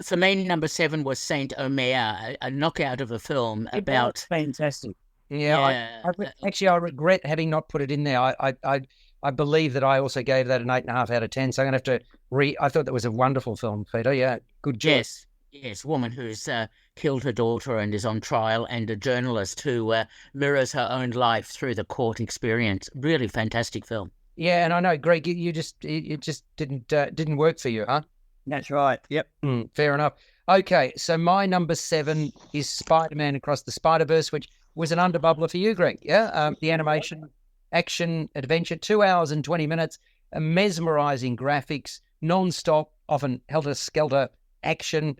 For me, number 7 was Saint Omer, a knockout of a film about... Fantastic. Yeah. I regret having not put it in there. I believe that I also gave that an 8.5 out of 10. So I'm going to have to I thought that was a wonderful film, Peter. Yeah, good job. Yes, woman who's killed her daughter and is on trial, and a journalist who mirrors her own life through the court experience. Really fantastic film. Yeah, and I know, Greg, it just didn't work for you, huh? That's right. Yep. Fair enough. Okay, so my number 7 is Spider-Man Across the Spider-Verse, which was an underbubbler for you, Greg. Yeah, the animation, action, adventure, 2 hours and 20 minutes, mesmerising graphics, non-stop, often helter-skelter action.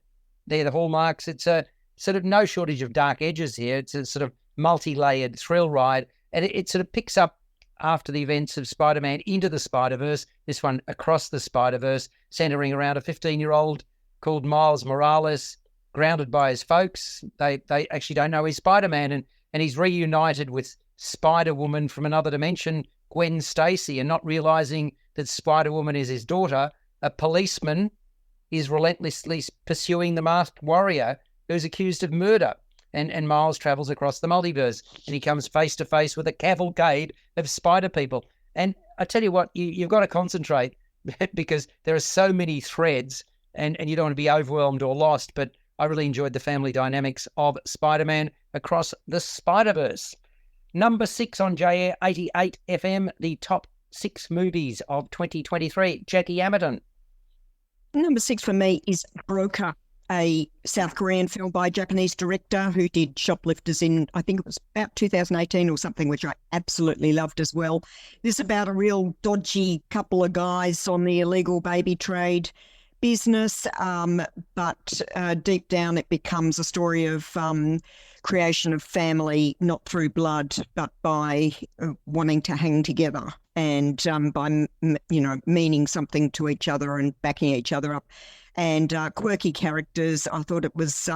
They're the hallmarks. It's a sort of no shortage of dark edges here. It's a sort of multi-layered thrill ride, and it sort of picks up after the events of Spider-Man Into the Spider-Verse, this one Across the Spider-Verse, centering around a 15-year-old called Miles Morales, grounded by his folks. They actually don't know he's Spider-Man, and he's reunited with Spider-Woman from another dimension, Gwen Stacy, and not realizing that Spider-Woman is his daughter. A policeman is relentlessly pursuing the masked warrior who's accused of murder. And Miles travels across the multiverse, and he comes face to face with a cavalcade of spider people. And I tell you what, you've got to concentrate because there are so many threads, and you don't want to be overwhelmed or lost. But I really enjoyed the family dynamics of Spider-Man Across the Spider-Verse. Number 6 on JAir 88 FM, the top 6 movies of 2023. Jacqui Hammerton. Number 6 for me is Broker, a South Korean film by a Japanese director who did Shoplifters in, I think it was about 2018 or something, which I absolutely loved as well. This is about a real dodgy couple of guys on the illegal baby trade business, but deep down it becomes a story of creation of family, not through blood, but by wanting to hang together and by, meaning something to each other and backing each other up. And quirky characters. I thought it was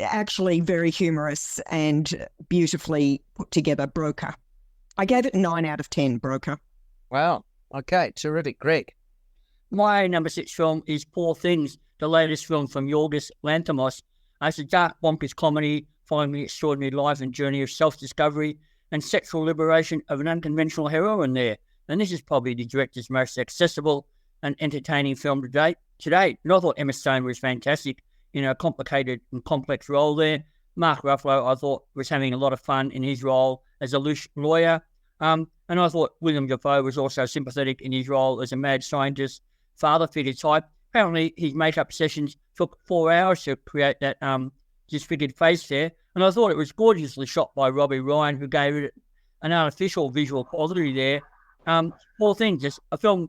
actually very humorous and beautifully put together. Broker. I gave it 9 out of 10, Broker. Wow. Okay, terrific. Greg? My number 6 film is Poor Things, the latest film from Yorgos Lanthimos. It's a dark, bonkers comedy following the extraordinary life and journey of self-discovery and sexual liberation of an unconventional heroine there. And this is probably the director's most accessible and entertaining film to date. And I thought Emma Stone was fantastic in a complicated and complex role there. Mark Ruffalo, I thought, was having a lot of fun in his role as a lawyer. And I thought William Dafoe was also sympathetic in his role as a mad scientist, father figure type. Apparently, his makeup sessions took 4 hours to create that disfigured face there. And I thought it was gorgeously shot by Robbie Ryan, who gave it an artificial visual quality there. Poor Things, just a film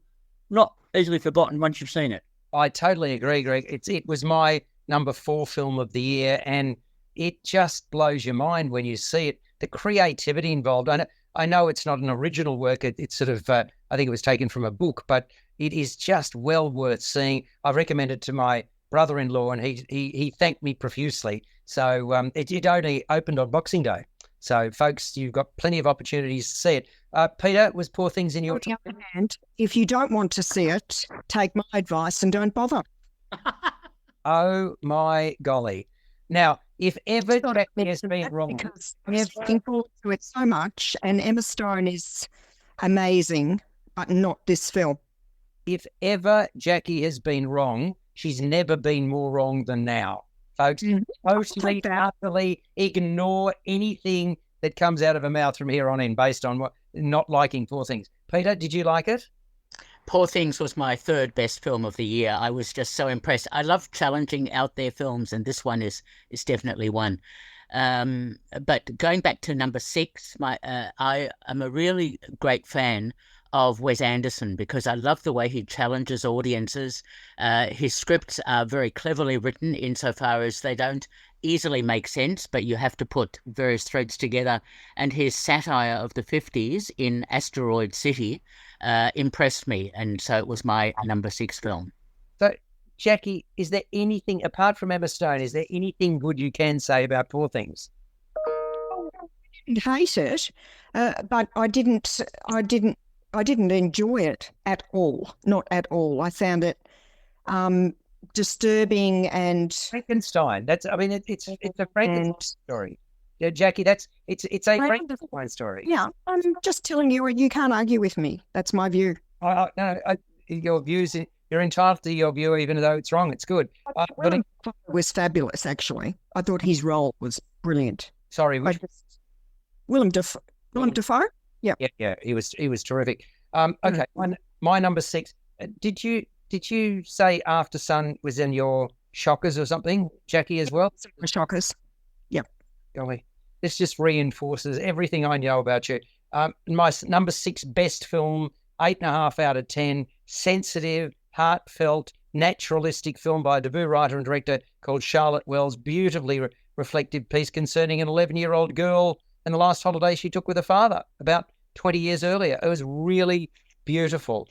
not easily forgotten once you've seen it. I totally agree, Greg. It was my number 4 film of the year, and it just blows your mind when you see it. The creativity involved. I know it's not an original work. It's sort of, I think it was taken from a book, but it is just well worth seeing. I've recommended it to my brother-in-law, and he thanked me profusely. So it only opened on Boxing Day. So, folks, you've got plenty of opportunities to see it. Peter, was Poor Things in your time? And if you don't want to see it, take my advice and don't bother. Oh, my golly. Now, if ever Jacqui has been wrong... Because I'm looking forward to it so much, and Emma Stone is amazing, but not this film. If ever Jacqui has been wrong, she's never been more wrong than now. Folks, totally, utterly ignore anything that comes out of her mouth from here on in based on what not liking Poor Things. Peter, did you like it? Poor Things was my 3rd best film of the year. I was just so impressed. I love challenging out there films, and this one is definitely one. But going back to number 6, I am a really great fan of Wes Anderson because I love the way he challenges audiences. His scripts are very cleverly written insofar as they don't easily make sense, but you have to put various threads together. And his satire of the 50s in Asteroid City impressed me, and so it was my number 6 film. So, Jacqui, is there anything, apart from Emma Stone, is there anything good you can say about Poor Things? I didn't hate it, but I didn't enjoy it at all. Not at all. I found it disturbing and Frankenstein. It's a Frankenstein story. Yeah, Jacqui, it's a Frankenstein story. Yeah, I'm just telling you, you can't argue with me. That's my view. Your views. You're entitled to your view, even though it's wrong. It's good. It was fabulous, actually. I thought his role was brilliant. Sorry, Willem Dafoe. Yeah. Yeah. He was terrific. Okay, my number 6. Did you say After Sun was in your shockers or something, Jacqui, as well? Shockers. Yeah. Golly, this just reinforces everything I know about you. My number 6 best film, 8.5 out of 10. Sensitive, heartfelt, naturalistic film by a debut writer and director called Charlotte Wells. Beautifully reflective piece concerning an 11-year-old girl and the last holiday she took with her father about 20 years earlier. It was really beautiful.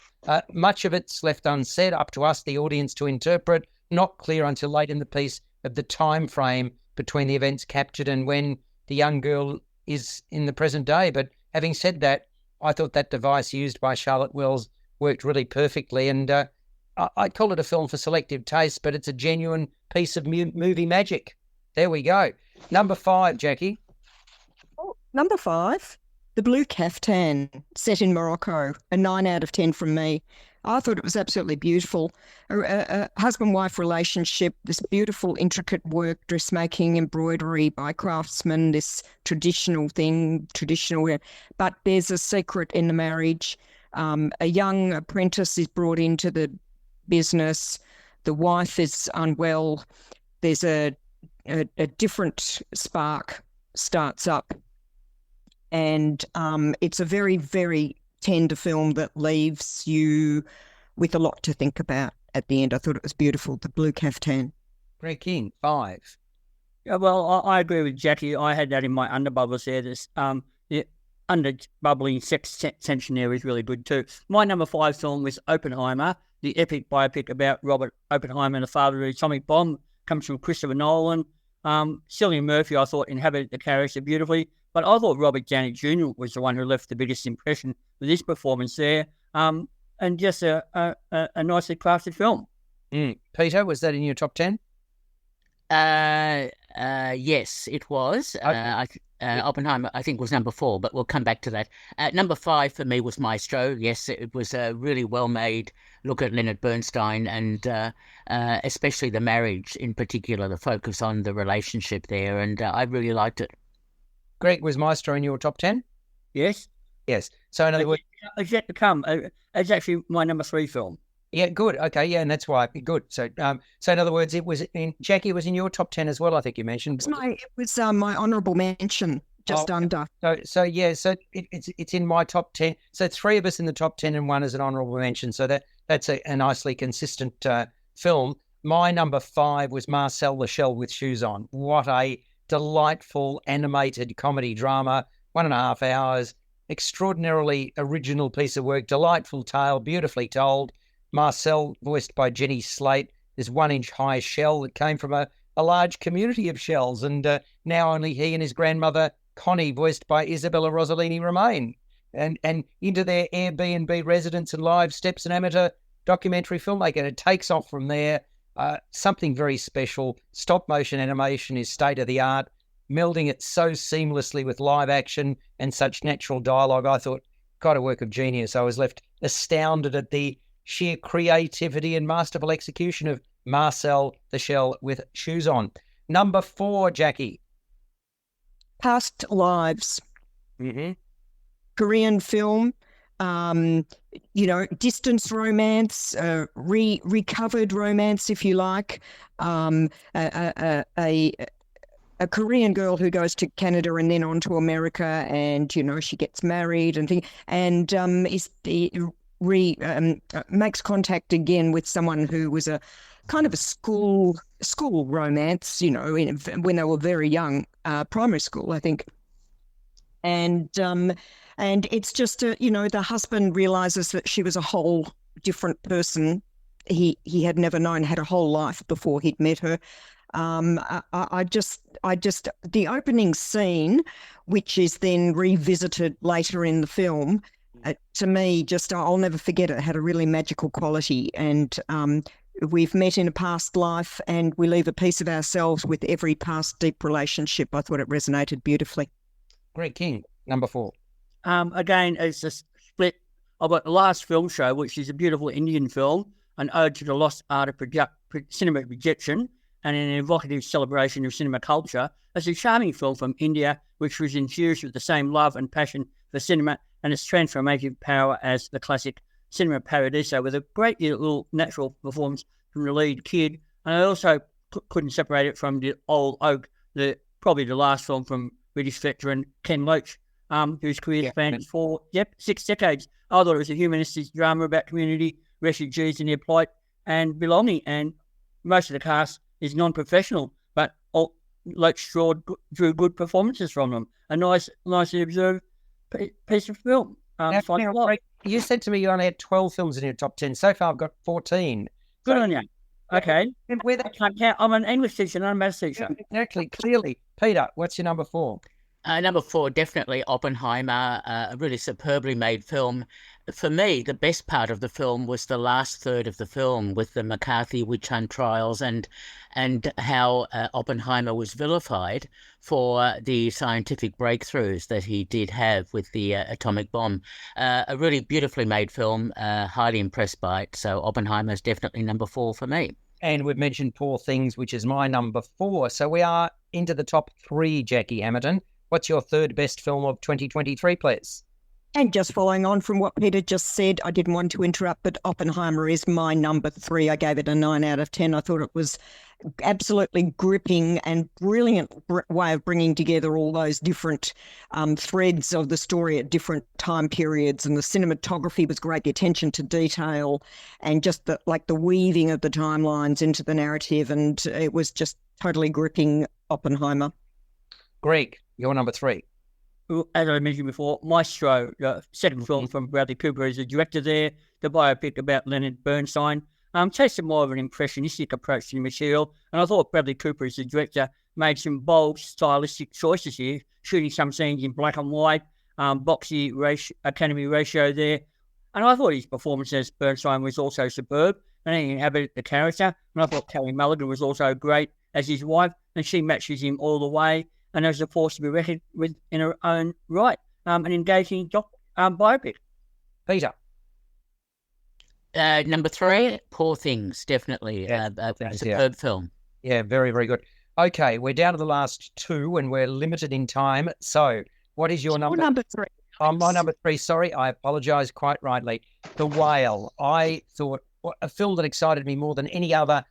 Much of it's left unsaid, up to us, the audience, to interpret. Not clear until late in the piece of the time frame between the events captured and when the young girl is in the present day. But having said that, I thought that device used by Charlotte Wells worked really perfectly. And I'd call it a film for selective taste, but it's a genuine piece of movie magic. There we go. Number 5, Jacqui. Number 5, The Blue Caftan, set in Morocco, a 9 out of 10 from me. I thought it was absolutely beautiful. A husband-wife relationship, this beautiful, intricate work, dressmaking, embroidery by craftsmen, this traditional, but there's a secret in the marriage. A young apprentice is brought into the business. The wife is unwell. There's a different spark starts up. And it's a very, very tender film that leaves you with a lot to think about at the end. I thought it was beautiful, The Blue Caftan. Greg King, 5. Yeah, well, I agree with Jacqui. I had that in my underbubbles there. This the under-bubbling sex tension there is really good too. My number 5 film was Oppenheimer, the epic biopic about Robert Oppenheimer, the father of the atomic bomb. Comes from Christopher Nolan. Cillian Murphy, I thought, inhabited the character beautifully, but I thought Robert Downey Jr. was the one who left the biggest impression with this performance there. And just a nicely crafted film. Peter, was that in your top 10? Yes, it was. Oppenheimer, I think, was number 4, but we'll come back to that. Number 5 for me was Maestro. Yes, it was a really well-made look at Leonard Bernstein, and especially the marriage in particular, the focus on the relationship there, and I really liked it. Greg, was Maestro in your top 10? Yes. Yes. So in other words, it's yet to come. It's actually my number 3 film. Yeah, good. Okay, yeah, and that's why. Good. So in other words, it was in Jacqui. It was in your top 10 as well. I think you mentioned. It was my honourable mention, just under. So it's in my top 10. So 3 of us in the top 10 and 1 as an honourable mention. So that's a nicely consistent film. My number 5 was Marcel the Shell with Shoes On. What a delightful animated comedy drama, 1.5 hours, extraordinarily original piece of work, delightful tale, beautifully told. Marcel, voiced by Jenny Slate, this 1-inch high shell that came from a large community of shells, and now only he and his grandmother, Connie, voiced by Isabella Rossellini, remain. And into their Airbnb residence and lives steps an amateur documentary filmmaker. It takes off from there. Something very special. Stop-motion animation is state-of-the-art, melding it so seamlessly with live action and such natural dialogue. I thought, quite a work of genius. I was left astounded at the sheer creativity and masterful execution of Marcel the Shell with Shoes On. Number 4, Jacqui. Past Lives. Mm-hmm. Korean film, distance romance, recovered romance, if you like. A Korean girl who goes to Canada and then on to America, and she gets married and makes contact again with someone who was a kind of a school romance, when they were very young, primary school, I think. And it's just the husband realizes that she was a whole different person. He had never known, had a whole life before he'd met her. I just the opening scene, which is then revisited later in the film, to me, I'll never forget it. It had a really magical quality, and we've met in a past life, and we leave a piece of ourselves with every past deep relationship. I thought it resonated beautifully. Greg King, number 4. Again, it's a split. I've got The Last Film Show, which is a beautiful Indian film, an ode to the lost art of cinema projection, and an evocative celebration of cinema culture. It's a charming film from India, which was infused with the same love and passion for cinema and its transformative power as the classic cinema paradiso, with a great little natural performance from the lead kid. And I also couldn't separate it from The Old Oak, probably the last film from British veteran Ken Loach, whose career spans for 6 decades. I thought it was a humanistic drama about community, refugees and their plight and belonging, and most of the cast is non-professional, but Loach drew good performances from them. A nicely observed piece of film. You said to me you only had 12 films in your top 10. So far, I've got 14. Good on you. Okay. I'm an English teacher, not a maths teacher. Exactly, clearly. Peter, what's your number 4? Number 4, definitely Oppenheimer, a really superbly made film. For me, the best part of the film was the last third of the film, with the McCarthy witch hunt trials and how Oppenheimer was vilified for the scientific breakthroughs that he did have with the atomic bomb. A really beautifully made film, highly impressed by it. So Oppenheimer is definitely number 4 for me. And we've mentioned Poor Things, which is my number 4. So we are into the top 3, Jacqui Hammerton. What's your third best film of 2023, please? And just following on from what Peter just said, I didn't want to interrupt, but Oppenheimer is my number 3. I gave it a 9 out of 10. I thought it was absolutely gripping and brilliant way of bringing together all those different threads of the story at different time periods. And the cinematography was great, the attention to detail, and just the weaving of the timelines into the narrative. And it was just totally gripping, Oppenheimer. Greg, your number 3. As I mentioned before, Maestro, the second film from Bradley Cooper, is the director there, the biopic about Leonard Bernstein. Tasted more of an impressionistic approach to the material, and I thought Bradley Cooper, as the director, made some bold stylistic choices here, shooting some scenes in black and white, boxy Academy ratio there. And I thought his performance as Bernstein was also superb, and he inhabited the character. And I thought Carey Mulligan was also great as his wife, and she matches him all the way. And there's a force to be reckoned with in her own right. An engaging biopic. Peter. Number 3, Poor Things, definitely. A superb film. Yeah, very, very good. Okay, we're down to the last 2 and we're limited in time. So what is your number? Number 3. My number 3, sorry, I apologise, quite rightly. The Whale. I thought a film that excited me more than any other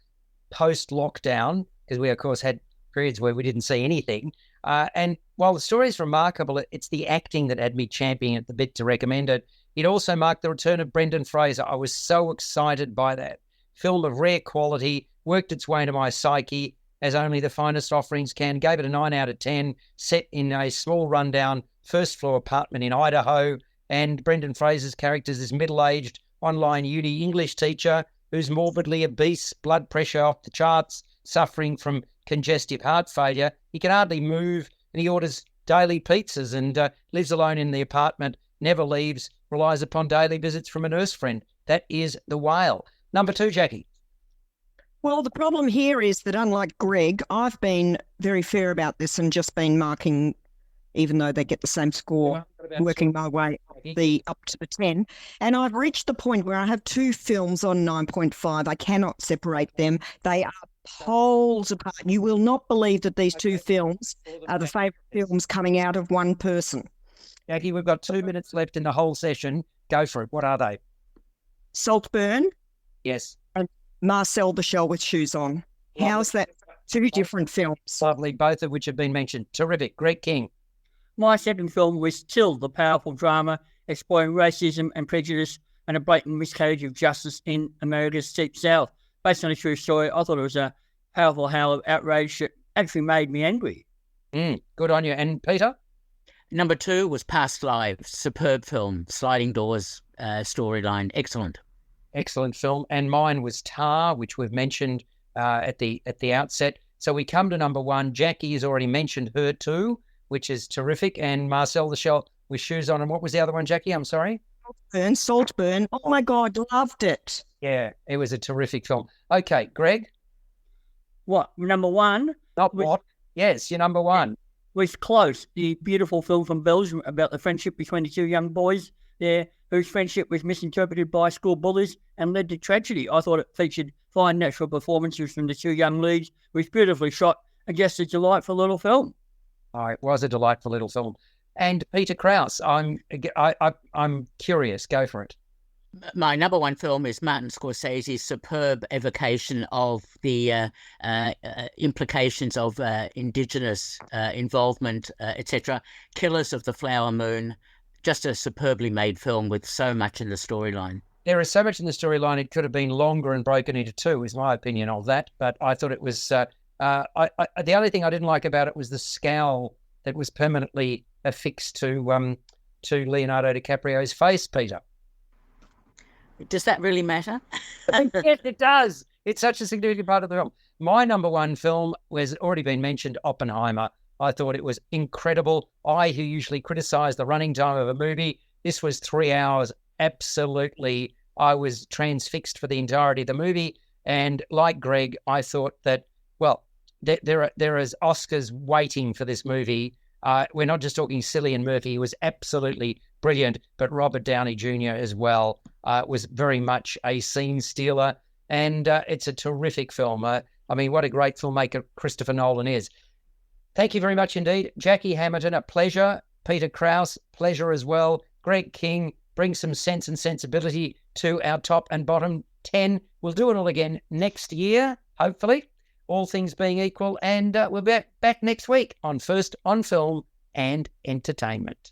post-lockdown, because we, of course, had periods where we didn't see anything. And while the story is remarkable, it's the acting that had me championing at the bit to recommend it. It also marked the return of Brendan Fraser. I was so excited by that. Film of rare quality, worked its way into my psyche as only the finest offerings can. Gave it a 9 out of 10, set in a small rundown first-floor apartment in Idaho. And Brendan Fraser's character is this middle-aged online uni English teacher who's morbidly obese, blood pressure off the charts, suffering from congestive heart failure. He can hardly move, and he orders daily pizzas and lives alone in the apartment, never leaves, relies upon daily visits from a nurse friend. That is The Whale. Number 2, Jacqui. Well, the problem here is that unlike Greg, I've been very fair about this and just been marking, even though they get the same score, working my way up to the 10. And I've reached the point where I have 2 films on 9.5. I cannot separate them. They are poles apart. You will not believe that these 2 films are the favourite films coming out of one person. Jacqui, we've got 2 minutes left in the whole session. Go for it. What are they? Saltburn. Yes. And Marcel the Shell with Shoes On. How's that? 2 different films. Lovely, both of which have been mentioned. Terrific. Greg King. My second film was still the powerful drama exploring racism and prejudice and a blatant miscarriage of justice in America's Deep South. Based on a true story, I thought it was a powerful howl of outrage that actually made me angry. Good on you. And Peter? Number 2 was Past Lives, superb film, sliding doors storyline, excellent. Excellent film. And mine was Tar, which we've mentioned at the outset. So we come to number 1. Jacqui has already mentioned Her Too, which is terrific, and Marcel the Shell with Shoes On. And what was the other one, Jacqui? I'm sorry? Saltburn. Oh, my God, loved it. Yeah, it was a terrific film. Okay, Greg? What, number 1? Not what? Yes, you're number 1. Was Close, the beautiful film from Belgium about the friendship between the 2 young boys there, whose friendship was misinterpreted by school bullies and led to tragedy. I thought it featured fine natural performances from the 2 young leads, was beautifully shot, and just a delightful little film. Oh, it was a delightful little film. And Peter Krauss, I'm curious. Go for it. My number 1 film is Martin Scorsese's superb evocation of the implications of Indigenous involvement, etc. Killers of the Flower Moon, just a superbly made film with so much in the storyline. There is so much in the storyline, it could have been longer and broken into 2, is my opinion of that. But I thought it was... the only thing I didn't like about it was the scowl that was permanently affixed to Leonardo DiCaprio's face, Peter. Does that really matter? Yes, it does. It's such a significant part of the film. My number 1 film was already been mentioned, Oppenheimer. I thought it was incredible. I, who usually criticise the running time of a movie, this was 3 hours. Absolutely. I was transfixed for the entirety of the movie. And like Greg, I thought that, well, there is Oscars waiting for this movie. We're not just talking Cillian Murphy. He was absolutely brilliant, but Robert Downey Jr. as well was very much a scene stealer. And it's a terrific film. I mean, what a great filmmaker Christopher Nolan is. Thank you very much indeed. Jacqui Hammerton, a pleasure. Peter Krauss, pleasure as well. Greg King brings some sense and sensibility to our top and bottom 10. We'll do it all again next year, hopefully, all things being equal. And we'll be back next week on First on Film and Entertainment.